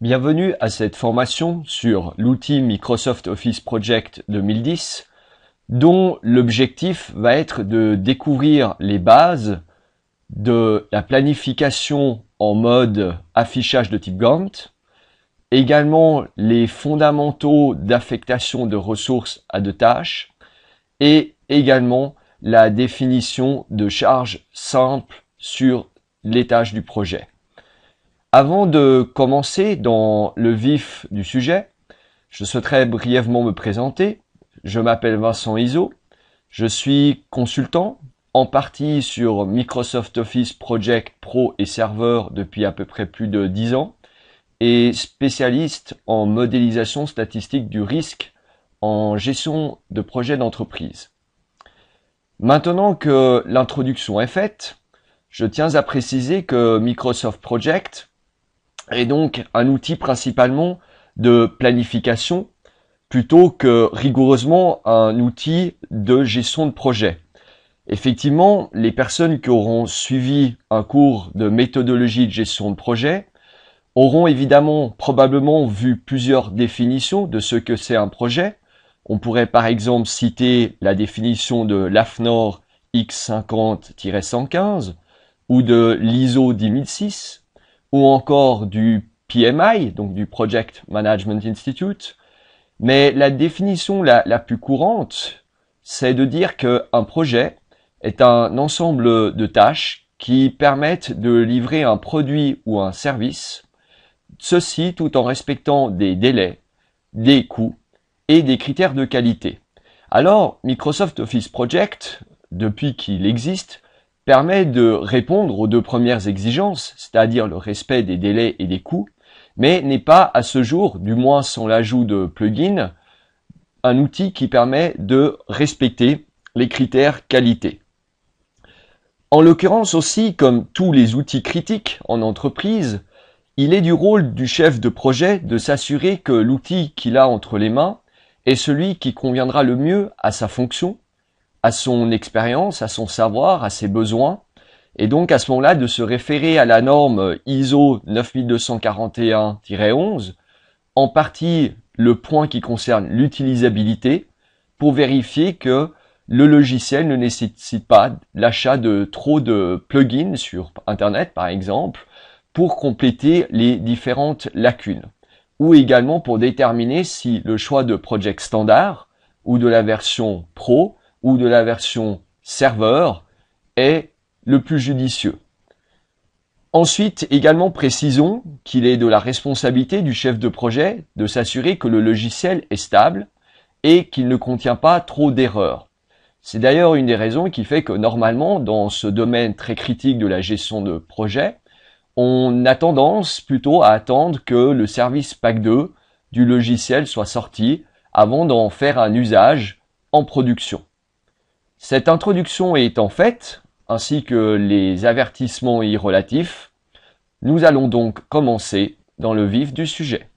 Bienvenue à cette formation sur l'outil Microsoft Office Project 2010, dont l'objectif va être de découvrir les bases de la planification en mode affichage de type Gantt, également les fondamentaux d'affectation de ressources à deux tâches, et également la définition de charges simples sur les tâches du projet. Avant de commencer dans le vif du sujet, je souhaiterais brièvement me présenter. Je m'appelle Vincent Izzo, je suis consultant en partie sur Microsoft Office Project Pro et Serveur depuis à peu près plus de 10 ans et spécialiste en modélisation statistique du risque en gestion de projets d'entreprise. Maintenant que l'introduction est faite, je tiens à préciser que Microsoft Project est donc un outil principalement de planification plutôt que rigoureusement un outil de gestion de projet. Effectivement, les personnes qui auront suivi un cours de méthodologie de gestion de projet auront évidemment probablement vu plusieurs définitions de ce que c'est un projet. On pourrait par exemple citer la définition de l'AFNOR X50-115 ou de l'ISO 10006 ou encore du PMI, donc du Project Management Institute. Mais la définition la plus courante, c'est de dire qu'un projet est un ensemble de tâches qui permettent de livrer un produit ou un service, ceci tout en respectant des délais, des coûts et des critères de qualité. Alors, Microsoft Office Project, depuis qu'il existe, permet de répondre aux deux premières exigences, c'est-à-dire le respect des délais et des coûts, mais n'est pas à ce jour, du moins sans l'ajout de plugins, un outil qui permet de respecter les critères qualité. En l'occurrence aussi, comme tous les outils critiques en entreprise, il est du rôle du chef de projet de s'assurer que l'outil qu'il a entre les mains est celui qui conviendra le mieux à sa fonction, à son expérience, à son savoir, à ses besoins, et donc à ce moment-là de se référer à la norme ISO 9241-11, en partie le point qui concerne l'utilisabilité, pour vérifier que le logiciel ne nécessite pas l'achat de trop de plugins sur Internet, par exemple, pour compléter les différentes lacunes, ou également pour déterminer si le choix de Project Standard, ou de la version Pro, ou de la version serveur est le plus judicieux. Ensuite, également précisons qu'il est de la responsabilité du chef de projet de s'assurer que le logiciel est stable et qu'il ne contient pas trop d'erreurs. C'est d'ailleurs une des raisons qui fait que normalement, dans ce domaine très critique de la gestion de projet, on a tendance plutôt à attendre que le service pack 2 du logiciel soit sorti avant d'en faire un usage en production. Cette introduction étant faite, ainsi que les avertissements y relatifs, nous allons donc commencer dans le vif du sujet.